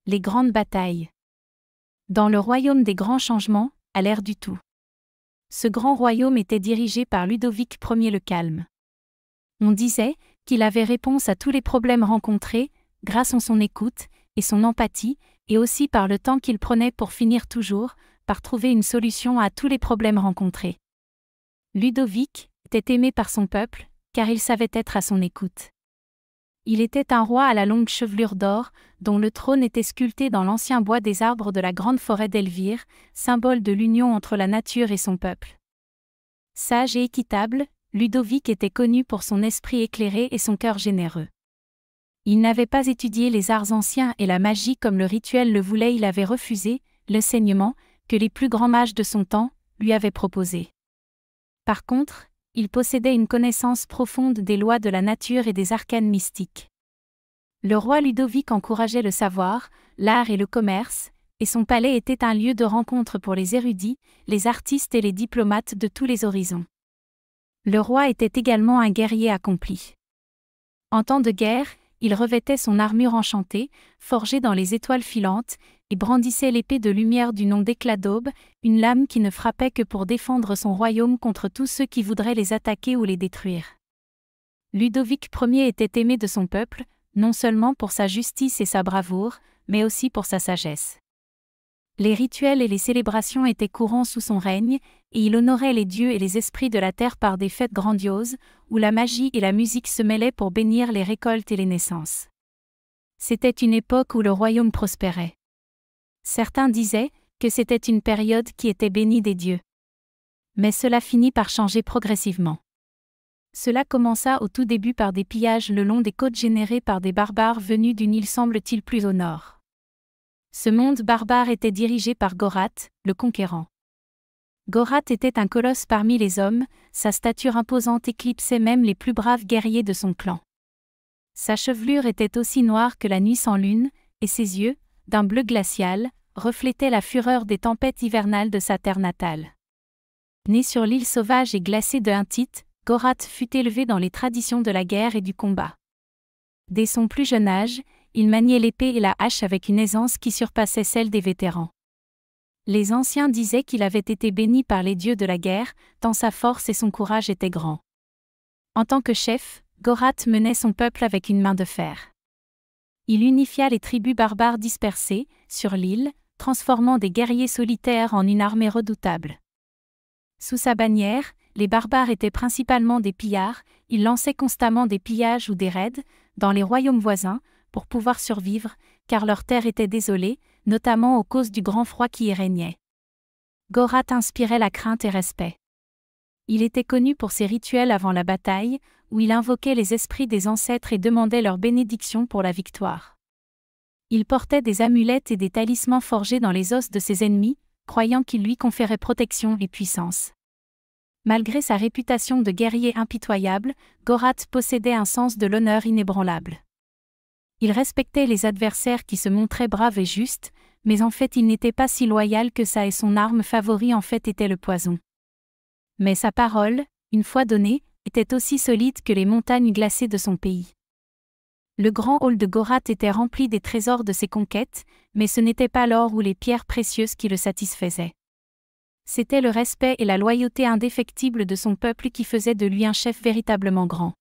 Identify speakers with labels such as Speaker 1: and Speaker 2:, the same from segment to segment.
Speaker 1: Les grandes batailles. Dans le royaume des grands changements, à l'ère du tout. Ce grand royaume était dirigé par Ludovic Ier le Calme. On disait qu'il avait réponse à tous les problèmes rencontrés, grâce à son écoute et son empathie, et aussi par le temps qu'il prenait pour finir toujours par trouver une solution à tous les problèmes rencontrés. Ludovic était aimé par son peuple, car il savait être à son écoute. Il était un roi à la longue chevelure d'or, dont le trône était sculpté dans l'ancien bois des arbres de la grande forêt d'Elvire, symbole de l'union entre la nature et son peuple. Sage et équitable, Ludovic était connu pour son esprit éclairé et son cœur généreux. Il n'avait pas étudié les arts anciens et la magie comme le rituel le voulait, il avait refusé l'enseignement que les plus grands mages de son temps lui avaient proposé. Par contre, il possédait une connaissance profonde des lois de la nature et des arcanes mystiques. Le roi Ludovic encourageait le savoir, l'art et le commerce, et son palais était un lieu de rencontre pour les érudits, les artistes et les diplomates de tous les horizons. Le roi était également un guerrier accompli. En temps de guerre, il revêtait son armure enchantée, forgée dans les étoiles filantes, et brandissait l'épée de lumière du nom d'éclat d'aube, une lame qui ne frappait que pour défendre son royaume contre tous ceux qui voudraient les attaquer ou les détruire. Ludovic Ier était aimé de son peuple, non seulement pour sa justice et sa bravoure, mais aussi pour sa sagesse. Les rituels et les célébrations étaient courants sous son règne, et il honorait les dieux et les esprits de la terre par des fêtes grandioses, où la magie et la musique se mêlaient pour bénir les récoltes et les naissances. C'était une époque où le royaume prospérait. Certains disaient que c'était une période qui était bénie des dieux. Mais cela finit par changer progressivement. Cela commença au tout début par des pillages le long des côtes générés par des barbares venus d'une île semble-t-il plus au nord. Ce monde barbare était dirigé par Gorath, le conquérant. Gorath était un colosse parmi les hommes, sa stature imposante éclipsait même les plus braves guerriers de son clan. Sa chevelure était aussi noire que la nuit sans lune, et ses yeux, d'un bleu glacial, reflétaient la fureur des tempêtes hivernales de sa terre natale. Né sur l'île sauvage et glacée de Huntite, Gorath fut élevé dans les traditions de la guerre et du combat. Dès son plus jeune âge, il maniait l'épée et la hache avec une aisance qui surpassait celle des vétérans. Les anciens disaient qu'il avait été béni par les dieux de la guerre, tant sa force et son courage étaient grands. En tant que chef, Gorath menait son peuple avec une main de fer. Il unifia les tribus barbares dispersées, sur l'île, transformant des guerriers solitaires en une armée redoutable. Sous sa bannière, les barbares étaient principalement des pillards, ils lançaient constamment des pillages ou des raids, dans les royaumes voisins, pour pouvoir survivre, car leurs terres étaient désolées, notamment à cause du grand froid qui y régnait. Gorath inspirait la crainte et respect. Il était connu pour ses rituels avant la bataille, où il invoquait les esprits des ancêtres et demandait leur bénédiction pour la victoire. Il portait des amulettes et des talismans forgés dans les os de ses ennemis, croyant qu'ils lui conféraient protection et puissance. Malgré sa réputation de guerrier impitoyable, Gorath possédait un sens de l'honneur inébranlable. Il respectait les adversaires qui se montraient braves et justes, mais en fait il n'était pas si loyal que ça et son arme favorite en fait était le poison. Mais sa parole, une fois donnée, était aussi solide que les montagnes glacées de son pays. Le grand hall de Gorath était rempli des trésors de ses conquêtes, mais ce n'était pas l'or ou les pierres précieuses qui le satisfaisaient. C'était le respect et la loyauté indéfectible de son peuple qui faisaient de lui un chef véritablement grand.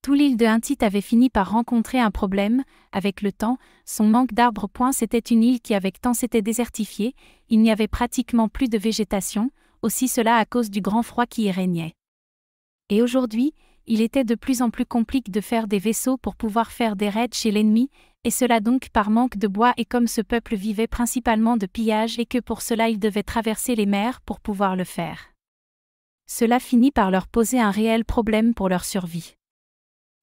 Speaker 1: Tout l'île de Huntite avait fini par rencontrer un problème, avec le temps, son manque d'arbres. C'était une île qui avec temps s'était désertifiée, il n'y avait pratiquement plus de végétation, aussi cela à cause du grand froid qui y régnait. Et aujourd'hui, il était de plus en plus compliqué de faire des vaisseaux pour pouvoir faire des raids chez l'ennemi, et cela donc par manque de bois et comme ce peuple vivait principalement de pillage et que pour cela il devait traverser les mers pour pouvoir le faire. Cela finit par leur poser un réel problème pour leur survie.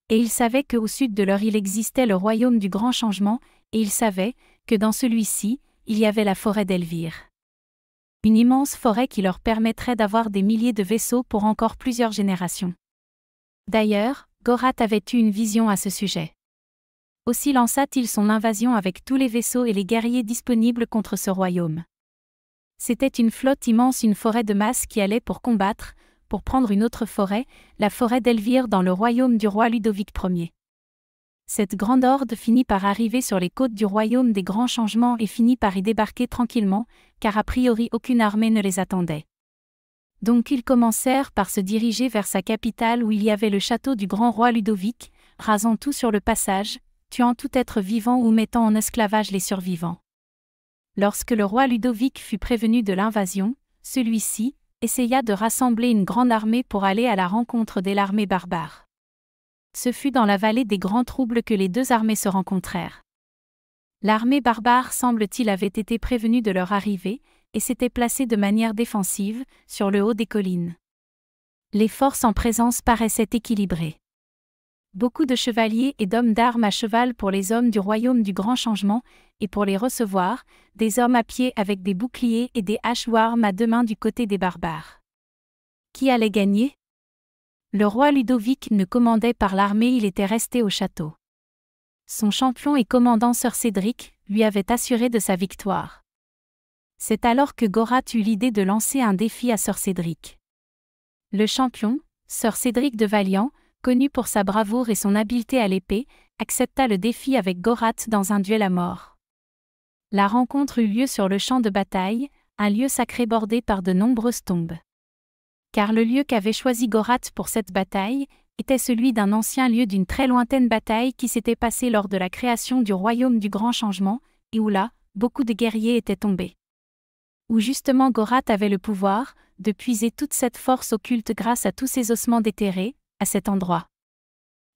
Speaker 1: Et ils savaient qu'au sud de leur île existait le royaume du grand changement, et ils savaient que dans celui-ci, il y avait la forêt d'Elvire. Une immense forêt qui leur permettrait d'avoir des milliers de vaisseaux pour encore plusieurs générations. D'ailleurs, Gorath avait eu une vision à ce sujet. Aussi lança-t-il son invasion avec tous les vaisseaux et les guerriers disponibles contre ce royaume. C'était une flotte immense, une forêt de masse qui allait pour combattre, pour prendre une autre forêt, la forêt d'Elvire dans le royaume du roi Ludovic Ier. Cette grande horde finit par arriver sur les côtes du royaume des grands changements et finit par y débarquer tranquillement, car a priori aucune armée ne les attendait. Donc ils commencèrent par se diriger vers sa capitale où il y avait le château du grand roi Ludovic, rasant tout sur le passage, tuant tout être vivant ou mettant en esclavage les survivants. Lorsque le roi Ludovic fut prévenu de l'invasion, celui-ci essaya de rassembler une grande armée pour aller à la rencontre de l'armée barbare. Ce fut dans la vallée des grands troubles que les deux armées se rencontrèrent. L'armée barbare semble-t-il avait été prévenue de leur arrivée, et s'était placée de manière défensive, sur le haut des collines. Les forces en présence paraissaient équilibrées. Beaucoup de chevaliers et d'hommes d'armes à cheval pour les hommes du royaume du grand changement, et pour les recevoir, des hommes à pied avec des boucliers et des haches ou armes à deux mains du côté des barbares. Qui allait gagner ? Le roi Ludovic ne commandait par l'armée, il était resté au château. Son champion et commandant Sir Cédric lui avait assuré de sa victoire. C'est alors que Gorat eut l'idée de lancer un défi à Sir Cédric. Le champion, Sir Cédric de Valiant, connu pour sa bravoure et son habileté à l'épée, accepta le défi avec Gorat dans un duel à mort. La rencontre eut lieu sur le champ de bataille, un lieu sacré bordé par de nombreuses tombes. Car le lieu qu'avait choisi Gorat pour cette bataille était celui d'un ancien lieu d'une très lointaine bataille qui s'était passée lors de la création du royaume du grand changement, et où là, beaucoup de guerriers étaient tombés. Où justement Gorat avait le pouvoir de puiser toute cette force occulte grâce à tous ces ossements déterrés, à cet endroit.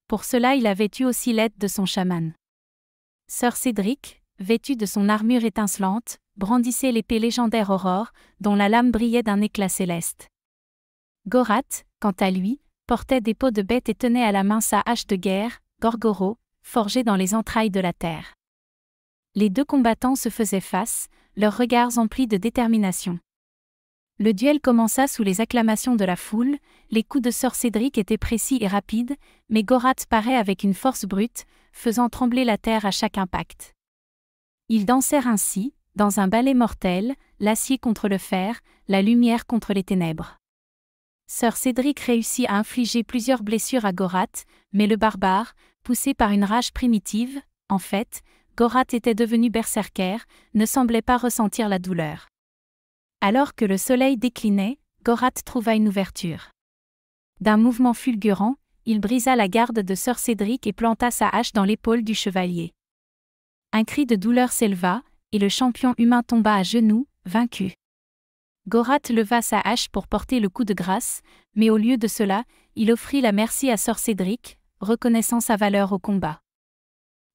Speaker 1: Pour cela il avait eu aussi l'aide de son chaman. Sir Cédric, vêtu de son armure étincelante, brandissait l'épée légendaire Aurore, dont la lame brillait d'un éclat céleste. Gorat, quant à lui, portait des peaux de bête et tenait à la main sa hache de guerre, Gorgoro, forgée dans les entrailles de la terre. Les deux combattants se faisaient face, leurs regards emplis de détermination. Le duel commença sous les acclamations de la foule, les coups de Sir Cédric étaient précis et rapides, mais Gorat parait avec une force brute, faisant trembler la terre à chaque impact. Ils dansèrent ainsi, dans un ballet mortel, l'acier contre le fer, la lumière contre les ténèbres. Sir Cédric réussit à infliger plusieurs blessures à Gorat, mais le barbare, poussé par une rage primitive, en fait, Gorat était devenu berserker, ne semblait pas ressentir la douleur. Alors que le soleil déclinait, Gorat trouva une ouverture. D'un mouvement fulgurant, il brisa la garde de Sir Cédric et planta sa hache dans l'épaule du chevalier. Un cri de douleur s'éleva, et le champion humain tomba à genoux, vaincu. Gorat leva sa hache pour porter le coup de grâce, mais au lieu de cela, il offrit la merci à Sir Cédric, reconnaissant sa valeur au combat.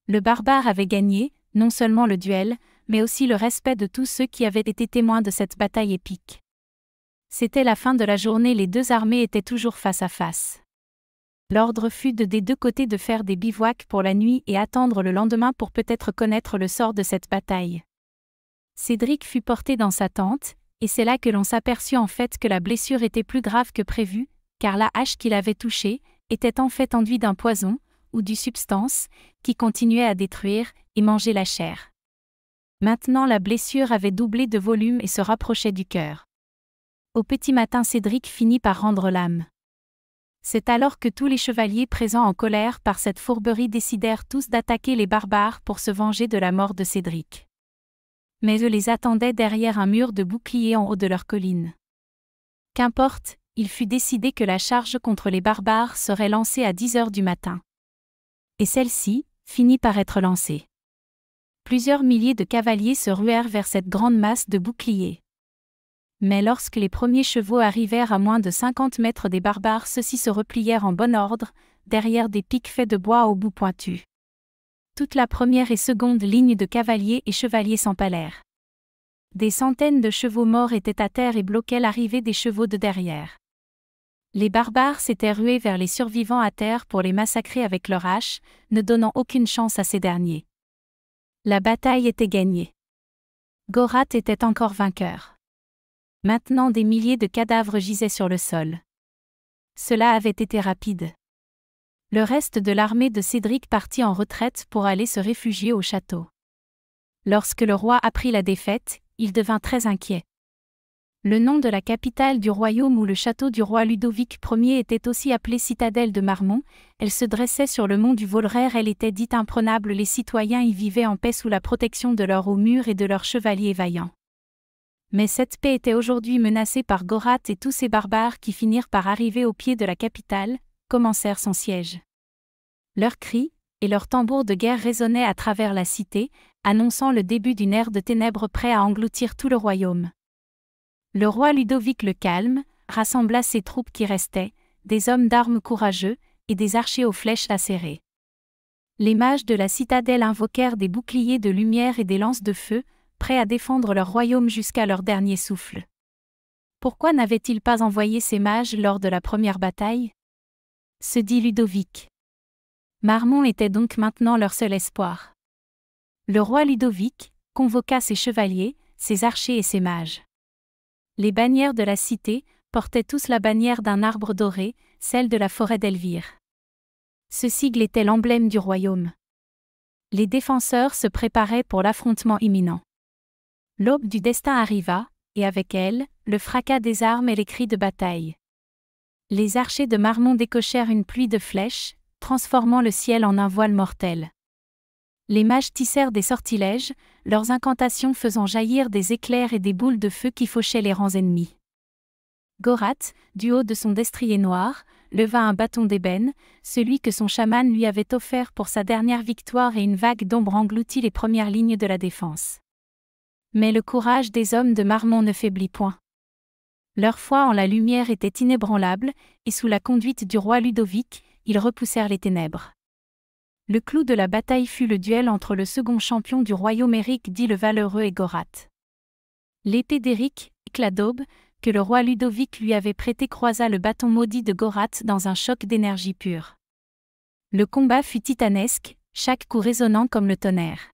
Speaker 1: Le barbare avait gagné, non seulement le duel, mais aussi le respect de tous ceux qui avaient été témoins de cette bataille épique. C'était la fin de la journée, les deux armées étaient toujours face à face. L'ordre fut des deux côtés de faire des bivouacs pour la nuit et attendre le lendemain pour peut-être connaître le sort de cette bataille. Cédric fut porté dans sa tente, et c'est là que l'on s'aperçut en fait que la blessure était plus grave que prévu, car la hache qu'il avait touchée était en fait enduite d'un poison, ou d'une substance, qui continuait à détruire et manger la chair. Maintenant la blessure avait doublé de volume et se rapprochait du cœur. Au petit matin Cédric finit par rendre l'âme. C'est alors que tous les chevaliers présents en colère par cette fourberie décidèrent tous d'attaquer les barbares pour se venger de la mort de Cédric. Mais eux les attendaient derrière un mur de boucliers en haut de leur colline. Qu'importe, il fut décidé que la charge contre les barbares serait lancée à 10 heures du matin. Et celle-ci finit par être lancée. Plusieurs milliers de cavaliers se ruèrent vers cette grande masse de boucliers. Mais lorsque les premiers chevaux arrivèrent à moins de 50 mètres des barbares, ceux-ci se replièrent en bon ordre, derrière des pics faits de bois au bout pointu. Toute la première et seconde ligne de cavaliers et chevaliers s'empalèrent. Des centaines de chevaux morts étaient à terre et bloquaient l'arrivée des chevaux de derrière. Les barbares s'étaient rués vers les survivants à terre pour les massacrer avec leurs haches, ne donnant aucune chance à ces derniers. La bataille était gagnée. Gorat était encore vainqueur. Maintenant des milliers de cadavres gisaient sur le sol. Cela avait été rapide. Le reste de l'armée de Cédric partit en retraite pour aller se réfugier au château. Lorsque le roi apprit la défaite, il devint très inquiet. Le nom de la capitale du royaume où le château du roi Ludovic Ier était aussi appelé citadelle de Marmont. Elle se dressait sur le mont du Vaulraire. Elle était dite imprenable. Les citoyens y vivaient en paix sous la protection de leurs hauts murs et de leurs chevaliers vaillants. Mais cette paix était aujourd'hui menacée par Gorat et tous ces barbares qui finirent par arriver au pied de la capitale, commencèrent son siège. Leurs cris et leurs tambours de guerre résonnaient à travers la cité, annonçant le début d'une ère de ténèbres prêt à engloutir tout le royaume. Le roi Ludovic le Calme rassembla ses troupes qui restaient, des hommes d'armes courageux et des archers aux flèches acérées. Les mages de la citadelle invoquèrent des boucliers de lumière et des lances de feu, prêts à défendre leur royaume jusqu'à leur dernier souffle. Pourquoi n'avait-il pas envoyé ces mages lors de la première bataille ? Se dit Ludovic. Marmont était donc maintenant leur seul espoir. Le roi Ludovic convoqua ses chevaliers, ses archers et ses mages. Les bannières de la cité portaient tous la bannière d'un arbre doré, celle de la forêt d'Elvire. Ce sigle était l'emblème du royaume. Les défenseurs se préparaient pour l'affrontement imminent. L'aube du destin arriva, et avec elle, le fracas des armes et les cris de bataille. Les archers de Marmont décochèrent une pluie de flèches, transformant le ciel en un voile mortel. Les mages tissèrent des sortilèges, leurs incantations faisant jaillir des éclairs et des boules de feu qui fauchaient les rangs ennemis. Gorat, du haut de son destrier noir, leva un bâton d'ébène, celui que son chaman lui avait offert pour sa dernière victoire, et une vague d'ombre engloutit les premières lignes de la défense. Mais le courage des hommes de Marmont ne faiblit point. Leur foi en la lumière était inébranlable, et sous la conduite du roi Ludovic, ils repoussèrent les ténèbres. Le clou de la bataille fut le duel entre le second champion du royaume Éric dit le Valeureux et Gorat. L'épée d'Éric, éclat d'aube, que le roi Ludovic lui avait prêté croisa le bâton maudit de Gorat dans un choc d'énergie pure. Le combat fut titanesque, chaque coup résonnant comme le tonnerre.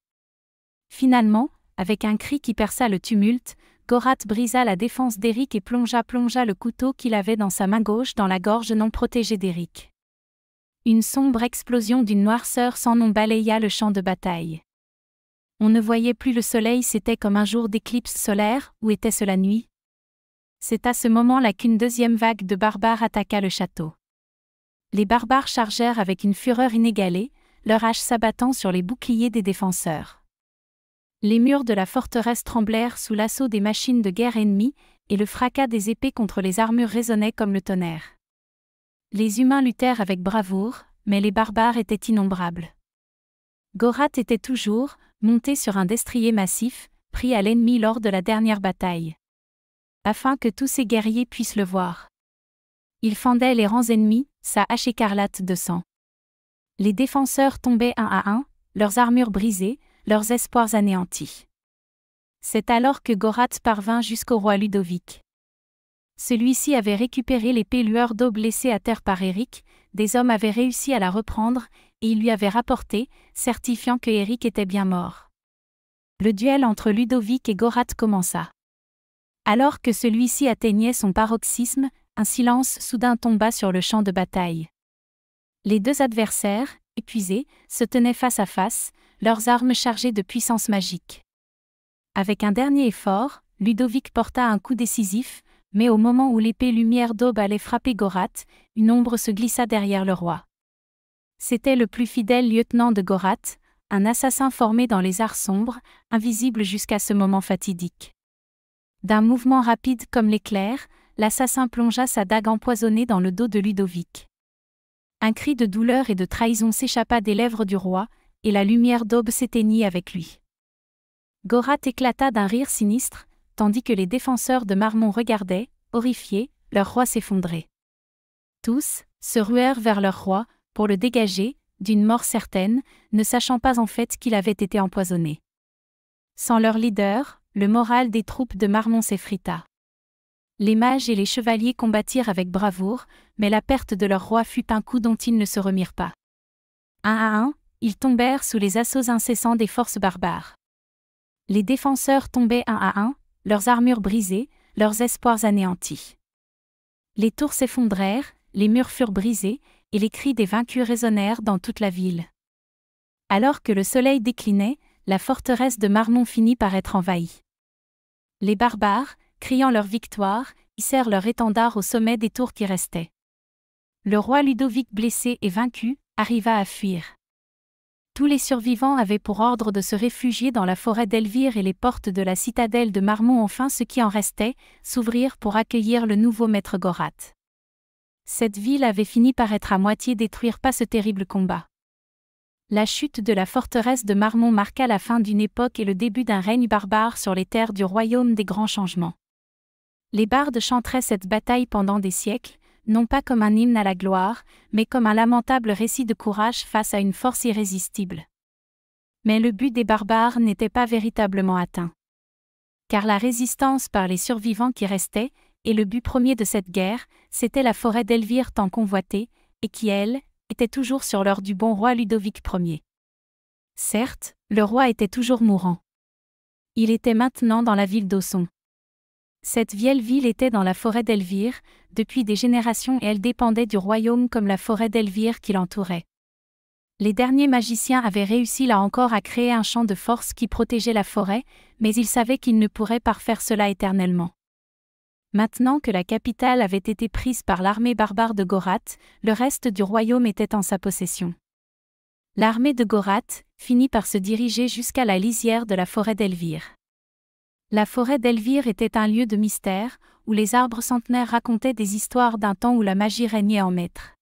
Speaker 1: Finalement, avec un cri qui perça le tumulte, Gorat brisa la défense d'Éric et plongea le couteau qu'il avait dans sa main gauche dans la gorge non protégée d'Éric. Une sombre explosion d'une noirceur sans nom balaya le champ de bataille. On ne voyait plus le soleil, c'était comme un jour d'éclipse solaire, ou était-ce la nuit ? C'est à ce moment-là qu'une deuxième vague de barbares attaqua le château. Les barbares chargèrent avec une fureur inégalée, leurs haches s'abattant sur les boucliers des défenseurs. Les murs de la forteresse tremblèrent sous l'assaut des machines de guerre ennemies, et le fracas des épées contre les armures résonnait comme le tonnerre. Les humains luttèrent avec bravoure, mais les barbares étaient innombrables. Gorat était toujours, monté sur un destrier massif, pris à l'ennemi lors de la dernière bataille. Afin que tous ces guerriers puissent le voir. Il fendait les rangs ennemis, sa hache écarlate de sang. Les défenseurs tombaient un à un, leurs armures brisées, leurs espoirs anéantis. C'est alors que Gorat parvint jusqu'au roi Ludovic. Celui-ci avait récupéré l'épée lueur d'aube laissée à terre par Éric, des hommes avaient réussi à la reprendre, et ils lui avaient rapporté, certifiant que Éric était bien mort. Le duel entre Ludovic et Gorat commença. Alors que celui-ci atteignait son paroxysme, un silence soudain tomba sur le champ de bataille. Les deux adversaires, épuisés, se tenaient face à face, leurs armes chargées de puissance magique. Avec un dernier effort, Ludovic porta un coup décisif, mais au moment où l'épée lumière d'aube allait frapper Gorat, une ombre se glissa derrière le roi. C'était le plus fidèle lieutenant de Gorat, un assassin formé dans les arts sombres, invisible jusqu'à ce moment fatidique. D'un mouvement rapide comme l'éclair, l'assassin plongea sa dague empoisonnée dans le dos de Ludovic. Un cri de douleur et de trahison s'échappa des lèvres du roi, et la lumière d'aube s'éteignit avec lui. Gorat éclata d'un rire sinistre, tandis que les défenseurs de Marmont regardaient, horrifiés, leur roi s'effondrer. Tous se ruèrent vers leur roi, pour le dégager, d'une mort certaine, ne sachant pas en fait qu'il avait été empoisonné. Sans leur leader, le moral des troupes de Marmont s'effrita. Les mages et les chevaliers combattirent avec bravoure, mais la perte de leur roi fut un coup dont ils ne se remirent pas. Un à un, ils tombèrent sous les assauts incessants des forces barbares. Les défenseurs tombaient un à un, leurs armures brisées, leurs espoirs anéantis. Les tours s'effondrèrent, les murs furent brisés, et les cris des vaincus résonnèrent dans toute la ville. Alors que le soleil déclinait, la forteresse de Marmont finit par être envahie. Les barbares, criant leur victoire, hissèrent leur étendard au sommet des tours qui restaient. Le roi Ludovic, blessé et vaincu, arriva à fuir. Tous les survivants avaient pour ordre de se réfugier dans la forêt d'Elvire et les portes de la citadelle de Marmont, enfin ce qui en restait, s'ouvrirent pour accueillir le nouveau maître Gorat. Cette ville avait fini par être à moitié détruite par ce terrible combat. La chute de la forteresse de Marmont marqua la fin d'une époque et le début d'un règne barbare sur les terres du royaume des grands changements. Les bardes chanteraient cette bataille pendant des siècles, non pas comme un hymne à la gloire, mais comme un lamentable récit de courage face à une force irrésistible. Mais le but des barbares n'était pas véritablement atteint. Car la résistance par les survivants qui restaient, et le but premier de cette guerre, c'était la forêt d'Elvire tant convoitée, et qui, elle, était toujours sur l'heure du bon roi Ludovic Ier. Certes, le roi était toujours mourant. Il était maintenant dans la ville d'Auçon. Cette vieille ville était dans la forêt d'Elvire, depuis des générations, et elle dépendait du royaume comme la forêt d'Elvire qui l'entourait. Les derniers magiciens avaient réussi là encore à créer un champ de force qui protégeait la forêt, mais ils savaient qu'ils ne pourraient pas faire cela éternellement. Maintenant que la capitale avait été prise par l'armée barbare de Gorat, le reste du royaume était en sa possession. L'armée de Gorat finit par se diriger jusqu'à la lisière de la forêt d'Elvire. La forêt d'Elvire était un lieu de mystère, où les arbres centenaires racontaient des histoires d'un temps où la magie régnait en maître.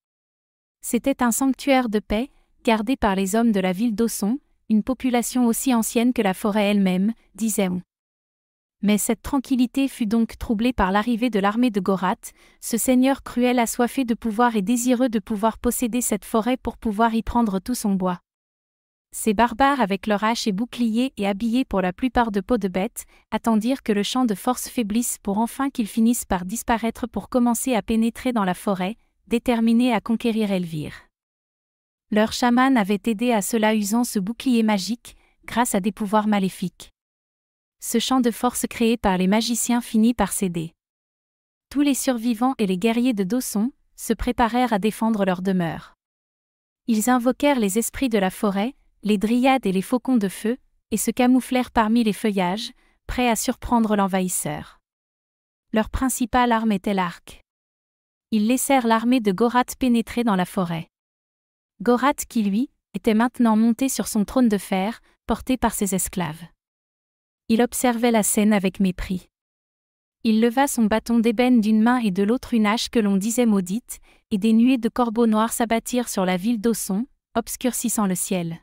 Speaker 1: C'était un sanctuaire de paix, gardé par les hommes de la ville d'Auçon, une population aussi ancienne que la forêt elle-même, disait-on. Mais cette tranquillité fut donc troublée par l'arrivée de l'armée de Gorat, ce seigneur cruel assoiffé de pouvoir et désireux de pouvoir posséder cette forêt pour pouvoir y prendre tout son bois. Ces barbares avec leurs haches et boucliers et habillés pour la plupart de peau de bête, attendirent que le champ de force faiblisse pour enfin qu'ils finissent par disparaître pour commencer à pénétrer dans la forêt, déterminés à conquérir Elvire. Leur chaman avait aidé à cela usant ce bouclier magique, grâce à des pouvoirs maléfiques. Ce champ de force créé par les magiciens finit par céder. Tous les survivants et les guerriers de d'Auçon se préparèrent à défendre leur demeure. Ils invoquèrent les esprits de la forêt, les dryades et les faucons de feu, et se camouflèrent parmi les feuillages, prêts à surprendre l'envahisseur. Leur principale arme était l'arc. Ils laissèrent l'armée de Gorat pénétrer dans la forêt. Gorat qui, lui, était maintenant monté sur son trône de fer, porté par ses esclaves. Il observait la scène avec mépris. Il leva son bâton d'ébène d'une main et de l'autre une hache que l'on disait maudite, et des nuées de corbeaux noirs s'abattirent sur la ville d'Auçon, obscurcissant le ciel.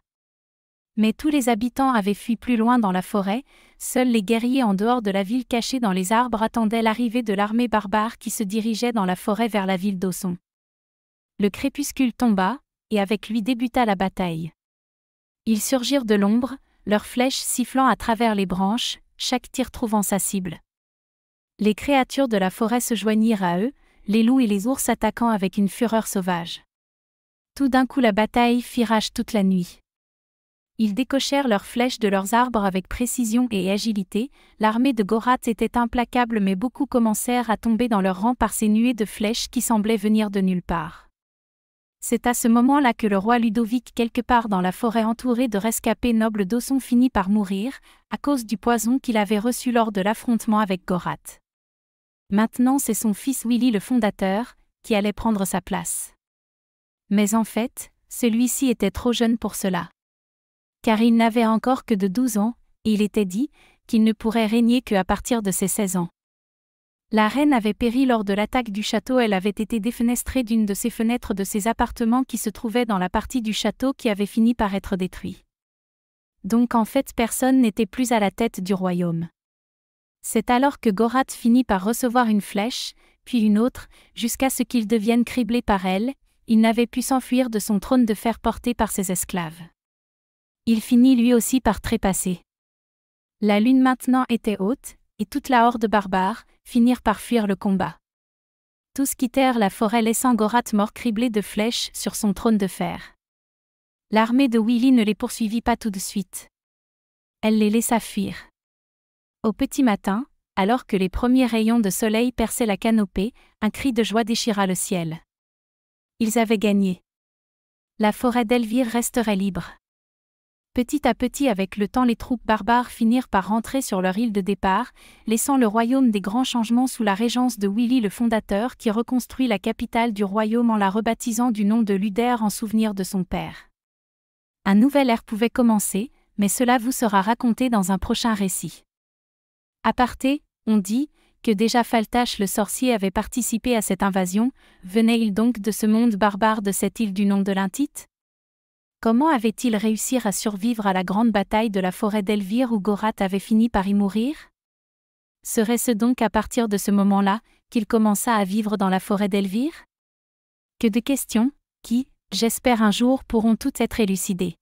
Speaker 1: Mais tous les habitants avaient fui plus loin dans la forêt, seuls les guerriers en dehors de la ville cachés dans les arbres attendaient l'arrivée de l'armée barbare qui se dirigeait dans la forêt vers la ville d'Auçon. Le crépuscule tomba, et avec lui débuta la bataille. Ils surgirent de l'ombre, leurs flèches sifflant à travers les branches, chaque tir trouvant sa cible. Les créatures de la forêt se joignirent à eux, les loups et les ours attaquant avec une fureur sauvage. Tout d'un coup la bataille fit rage toute la nuit. Ils décochèrent leurs flèches de leurs arbres avec précision et agilité, l'armée de Gorat était implacable mais beaucoup commencèrent à tomber dans leurs rangs par ces nuées de flèches qui semblaient venir de nulle part. C'est à ce moment-là que le roi Ludovic, quelque part dans la forêt entouré de rescapés nobles d'Auçon, finit par mourir, à cause du poison qu'il avait reçu lors de l'affrontement avec Gorat. Maintenant c'est son fils Willy le fondateur, qui allait prendre sa place. Mais en fait, celui-ci était trop jeune pour cela. Car il n'avait encore que de 12 ans, et il était dit qu'il ne pourrait régner qu'à partir de ses 16 ans. La reine avait péri lors de l'attaque du château, elle avait été défenestrée d'une de ses fenêtres de ses appartements qui se trouvaient dans la partie du château qui avait fini par être détruit. Donc en fait personne n'était plus à la tête du royaume. C'est alors que Gorat finit par recevoir une flèche, puis une autre, jusqu'à ce qu'il devienne criblé par elle, il n'avait pu s'enfuir de son trône de fer porté par ses esclaves. Il finit lui aussi par trépasser. La lune maintenant était haute, et toute la horde barbare finirent par fuir le combat. Tous quittèrent la forêt laissant Gorat mort criblé de flèches sur son trône de fer. L'armée de Willy ne les poursuivit pas tout de suite. Elle les laissa fuir. Au petit matin, alors que les premiers rayons de soleil perçaient la canopée, un cri de joie déchira le ciel. Ils avaient gagné. La forêt d'Elvire resterait libre. Petit à petit, avec le temps, les troupes barbares finirent par rentrer sur leur île de départ, laissant le royaume des grands changements sous la régence de Willy le fondateur, qui reconstruit la capitale du royaume en la rebaptisant du nom de Luder en souvenir de son père. Un nouvel ère pouvait commencer, mais cela vous sera raconté dans un prochain récit. Aparté, on dit que déjà Faltache le sorcier avait participé à cette invasion. Venait-il donc de ce monde barbare, de cette île du nom de Lintite? Comment avait-il réussi à survivre à la grande bataille de la forêt d'Elvire où Gorath avait fini par y mourir? Serait-ce donc à partir de ce moment-là qu'il commença à vivre dans la forêt d'Elvire? Que de questions, qui, j'espère un jour, pourront toutes être élucidées.